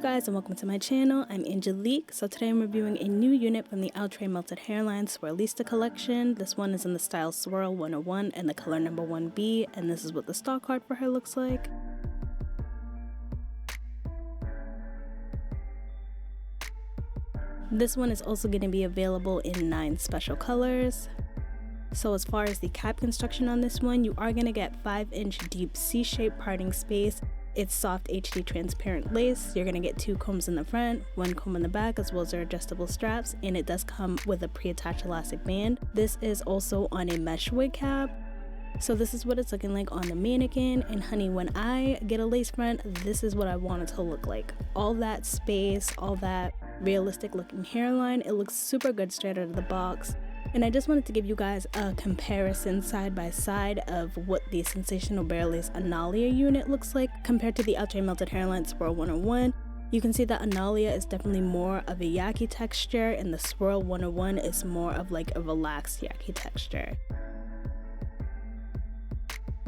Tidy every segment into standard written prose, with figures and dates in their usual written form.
guys and welcome to my channel. I'm Angelique. So today I'm reviewing a new unit from the Outre Melted Hairline Swirlista collection. This one is in the style Swirl 101 and the color number 1B, and this is what the stock art for her looks like. This one is also going to be available in 9 special colors. So as far as the cap construction on this one, you are going to get 5-inch deep C-shaped parting space. It's soft HD transparent lace. You're going to get 2 combs in the front, 1 comb in the back, as well as their adjustable straps, and it does come with a pre-attached elastic band. This is also on a mesh wig cap. So this is what it's looking like on the mannequin, and honey, when I get a lace front, this is what I want it to look like. All that space, all that realistic looking hairline, it looks super good straight out of the box. And I just wanted to give you guys a comparison side by side of what the Sensationnel Analia unit looks like compared to the Outre Melted Hairline Swirl 101. You can see that Analia is definitely more of a yaki texture, and the Swirl 101 is more of like a relaxed yaki texture.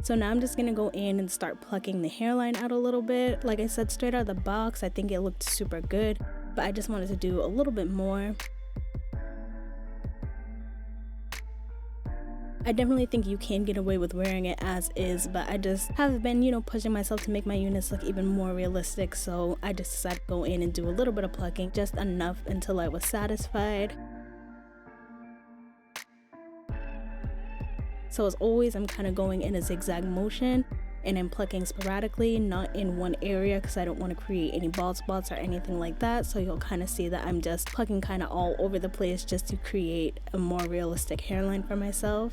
So now I'm just going to go in and start plucking the hairline out a little bit. Like I said, straight out of the box, I think it looked super good, but I just wanted to do a little bit more. I definitely think you can get away with wearing it as is, but I just have been, pushing myself to make my units look even more realistic, so I just decided to go in and do a little bit of plucking, just enough until I was satisfied. So as always, I'm kind of going in a zigzag motion, and I'm plucking sporadically, not in one area because I don't want to create any bald spots or anything like that. So you'll kind of see that I'm just plucking kind of all over the place just to create a more realistic hairline for myself.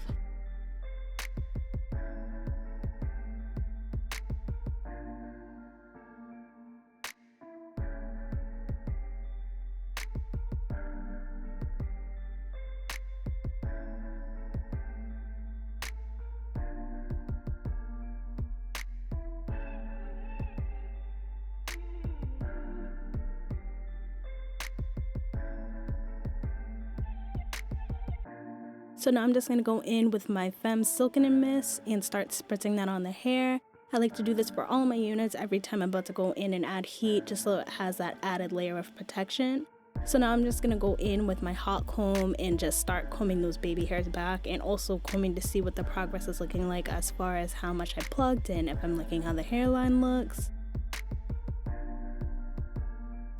So now I'm just going to go in with my Femme Silken Mist and start spritzing that on the hair. I like to do this for all my units every time I'm about to go in and add heat, just so it has that added layer of protection. So now I'm just going to go in with my hot comb and just start combing those baby hairs back, and also combing to see what the progress is looking like as far as how much I plugged and if I'm liking how the hairline looks.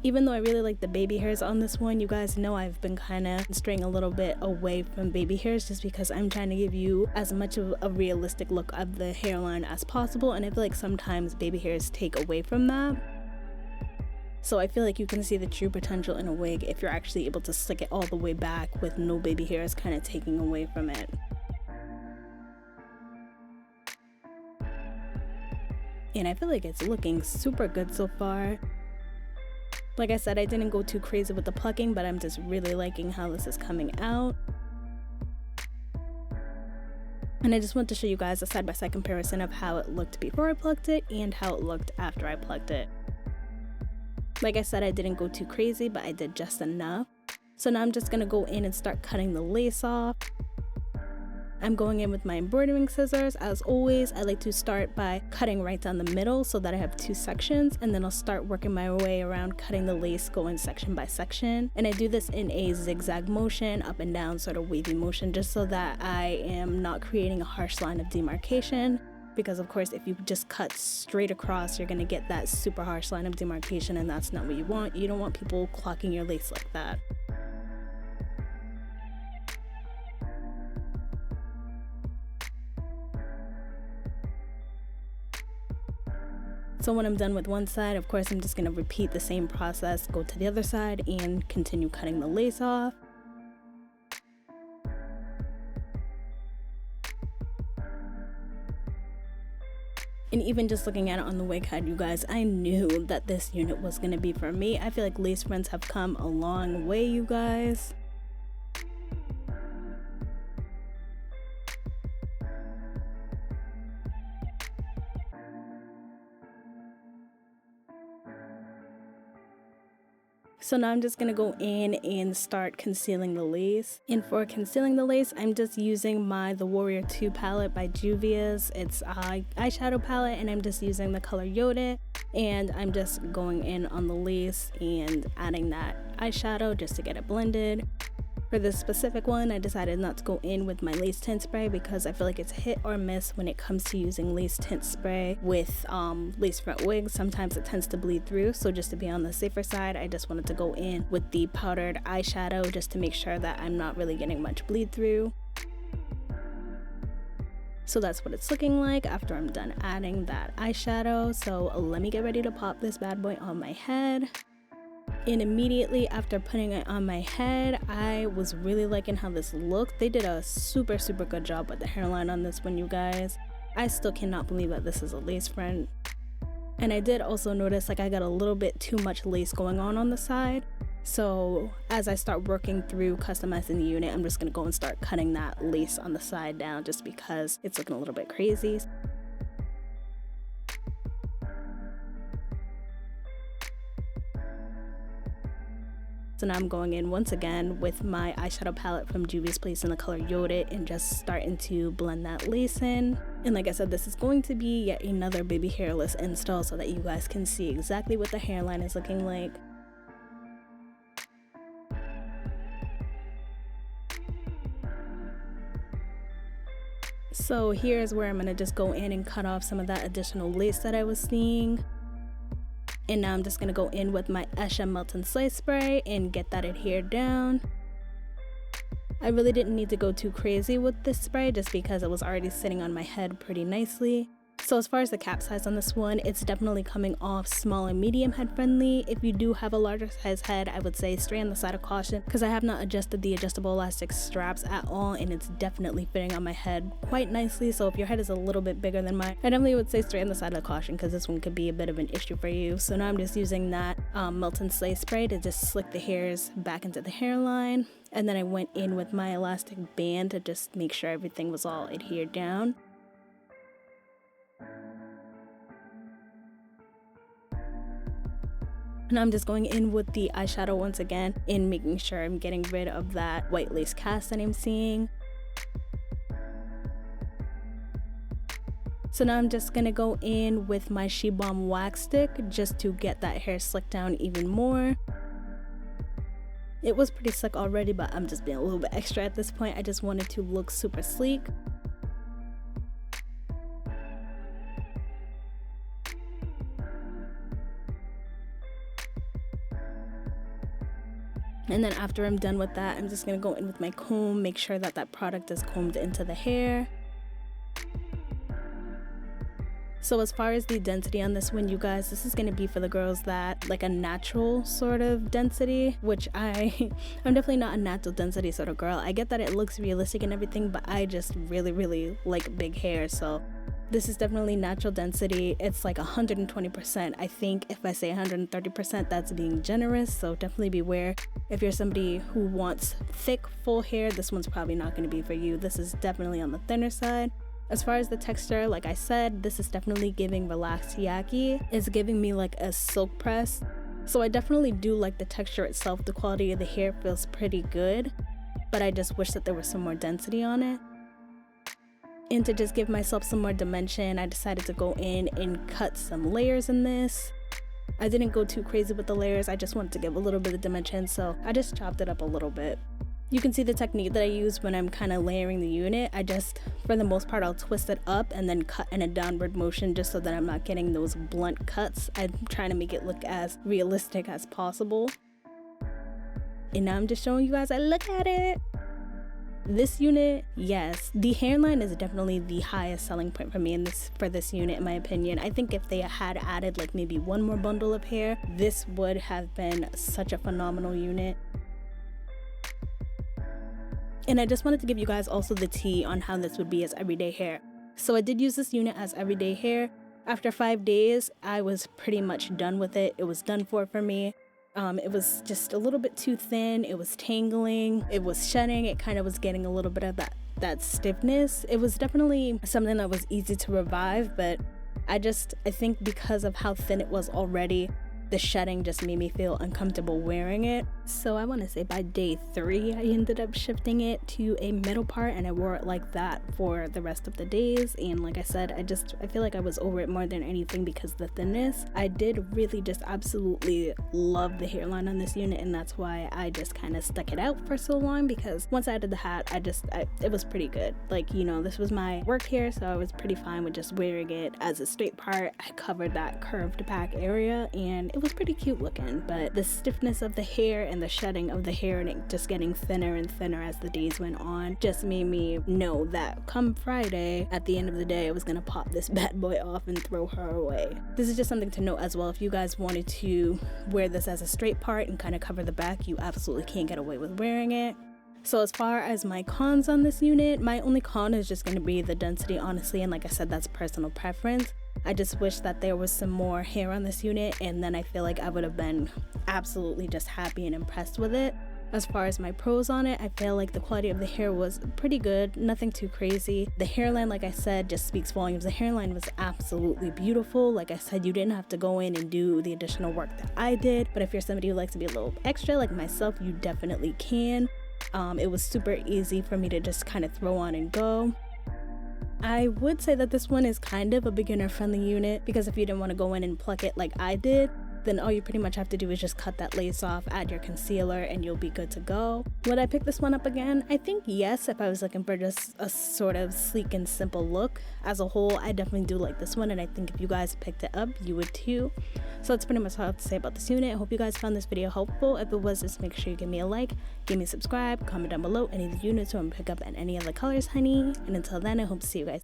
Even though I really like the baby hairs on this one, you guys know I've been kind of straying a little bit away from baby hairs just because I'm trying to give you as much of a realistic look of the hairline as possible, and I feel like sometimes baby hairs take away from that. So I feel like you can see the true potential in a wig if you're actually able to slick it all the way back with no baby hairs kind of taking away from it. And I feel like it's looking super good so far. Like I said, I didn't go too crazy with the plucking, but I'm just really liking how this is coming out. And I just want to show you guys a side-by-side comparison of how it looked before I plucked it and how it looked after I plucked it. Like I said, I didn't go too crazy, but I did just enough. So now I'm just going to go in and start cutting the lace off. I'm going in with my embroidering scissors. As always, I like to start by cutting right down the middle so that I have 2 sections, and then I'll start working my way around cutting the lace, going section by section. And I do this in a zigzag motion, up and down, sort of wavy motion, just so that I am not creating a harsh line of demarcation. Because of course, if you just cut straight across, you're gonna get that super harsh line of demarcation, and that's not what you want. You don't want people clocking your lace like that. So when I'm done with one side, of course, I'm just going to repeat the same process, go to the other side, and continue cutting the lace off. And even just looking at it on the wig head, you guys, I knew that this unit was going to be for me. I feel like lace fronts have come a long way, you guys. So now I'm just going to go in and start concealing the lace. And for concealing the lace, I'm just using the Warrior 2 palette by Juvia's. It's an eyeshadow palette, and I'm just using the color Yoda. And I'm just going in on the lace and adding that eyeshadow just to get it blended. For this specific one, I decided not to go in with my lace tint spray because I feel like it's hit or miss when it comes to using lace tint spray with lace front wigs. Sometimes it tends to bleed through, so just to be on the safer side, I just wanted to go in with the powdered eyeshadow just to make sure that I'm not really getting much bleed through. So that's what it's looking like after I'm done adding that eyeshadow. So let me get ready to pop this bad boy on my head. And immediately after putting it on my head, I was really liking how this looked. They did a super good job with the hairline on this one, you guys. I still cannot believe that this is a lace front. And I did also notice like I got a little bit too much lace going on the side. So as I start working through customizing the unit, I'm just gonna go and start cutting that lace on the side down just because it's looking a little bit crazy. So now I'm going in once again with my eyeshadow palette from Juvia's Place in the color Outre and just starting to blend that lace in. And like I said, this is going to be yet another baby hairless install so that you guys can see exactly what the hairline is looking like. So here's where I'm going to just go in and cut off some of that additional lace that I was seeing. And now I'm just going to go in with my Esha Melt and Slay spray and get that adhered down. I really didn't need to go too crazy with this spray just because it was already sitting on my head pretty nicely. So as far as the cap size on this one, it's definitely coming off small and medium head friendly. If you do have a larger size head, I would say stay on the side of caution because I have not adjusted the adjustable elastic straps at all and it's definitely fitting on my head quite nicely. So if your head is a little bit bigger than mine, I definitely would say stay on the side of caution because this one could be a bit of an issue for you. So now I'm just using that Melt and Slay spray to just slick the hairs back into the hairline. And then I went in with my elastic band to just make sure everything was all adhered down. And I'm just going in with the eyeshadow once again and making sure I'm getting rid of that white lace cast that I'm seeing. So now I'm just gonna go in with my She Balm wax stick just to get that hair slicked down even more. It was pretty slick already, but I'm just being a little bit extra at this point. I just wanted to look super sleek. And then after I'm done with that, I'm just going to go in with my comb, make sure that that product is combed into the hair. So as far as the density on this one, you guys, this is going to be for the girls that like a natural sort of density, which I'm definitely not a natural density sort of girl. I get that it looks realistic and everything, but I just really like big hair. So this is definitely natural density. It's like 120%. I think if I say 130%, that's being generous. So definitely beware. If you're somebody who wants thick, full hair, this one's probably not going to be for you. This is definitely on the thinner side. As far as the texture, like I said, this is definitely giving relaxed yaki. It's giving me like a silk press. So I definitely do like the texture itself. The quality of the hair feels pretty good, but I just wish that there was some more density on it. And to just give myself some more dimension, I decided to go in and cut some layers in this. I didn't go too crazy with the layers. I just wanted to give a little bit of dimension, so I just chopped it up a little bit. You can see the technique that I use when I'm kind of layering the unit. I just, for the most part, I'll twist it up and then cut in a downward motion just so that I'm not getting those blunt cuts. I'm trying to make it look as realistic as possible. And now I'm just showing you guys, look at it. This unit, yes, the hairline is definitely the highest selling point for me for this unit, in my opinion. I think if they had added like maybe one more bundle of hair, this would have been such a phenomenal unit. And I just wanted to give you guys also the tea on how this would be as everyday hair. So I did use this unit as everyday hair. After 5 days, I was pretty much done with it. It was done for me. It was just a little bit too thin. It was tangling. It was shedding. It kind of was getting a little bit of that stiffness. It was definitely something that was easy to revive, but I think because of how thin it was already, the shedding just made me feel uncomfortable wearing it. So I want to say by day 3 I ended up shifting it to a middle part, and I wore it like that for the rest of the days. And like I said, I feel like I was over it more than anything because of the thinness. I did really just absolutely love the hairline on this unit, and that's why I just kind of stuck it out for so long, because once I added the hat, it was pretty good. Like, you know, this was my work hair, so I was pretty fine with just wearing it as a straight part. I covered that curved back area and it was pretty cute looking, but the stiffness of the hair and the shedding of the hair and it just getting thinner and thinner as the days went on just made me know that come Friday, at the end of the day, I was gonna pop this bad boy off and throw her away. This is just something to note as well. If you guys wanted to wear this as a straight part and kind of cover the back, you absolutely can't get away with wearing it. So as far as my cons on this unit, my only con is just going to be the density, honestly, and like I said, that's personal preference. I just wish that there was some more hair on this unit, and then I feel like I would have been absolutely just happy and impressed with it. As far as my pros on it, I feel like the quality of the hair was pretty good, nothing too crazy. The hairline, like I said, just speaks volumes. The hairline was absolutely beautiful. Like I said, you didn't have to go in and do the additional work that I did, but if you're somebody who likes to be a little extra like myself, you definitely can. It was super easy for me to just kind of throw on and go. I would say that this one is kind of a beginner friendly unit, because if you didn't want to go in and pluck it like I did, then all you pretty much have to do is just cut that lace off, add your concealer, and you'll be good to go. Would I pick this one up again? I think yes, if I was looking for just a sort of sleek and simple look. As a whole, I definitely do like this one, and I think if you guys picked it up, you would too. So that's pretty much all I have to say about this unit. I hope you guys found this video helpful. If it was, just make sure you give me a like, give me a subscribe, comment down below any of the units you want to pick up and any other colors, honey. And until then, I hope to see you guys.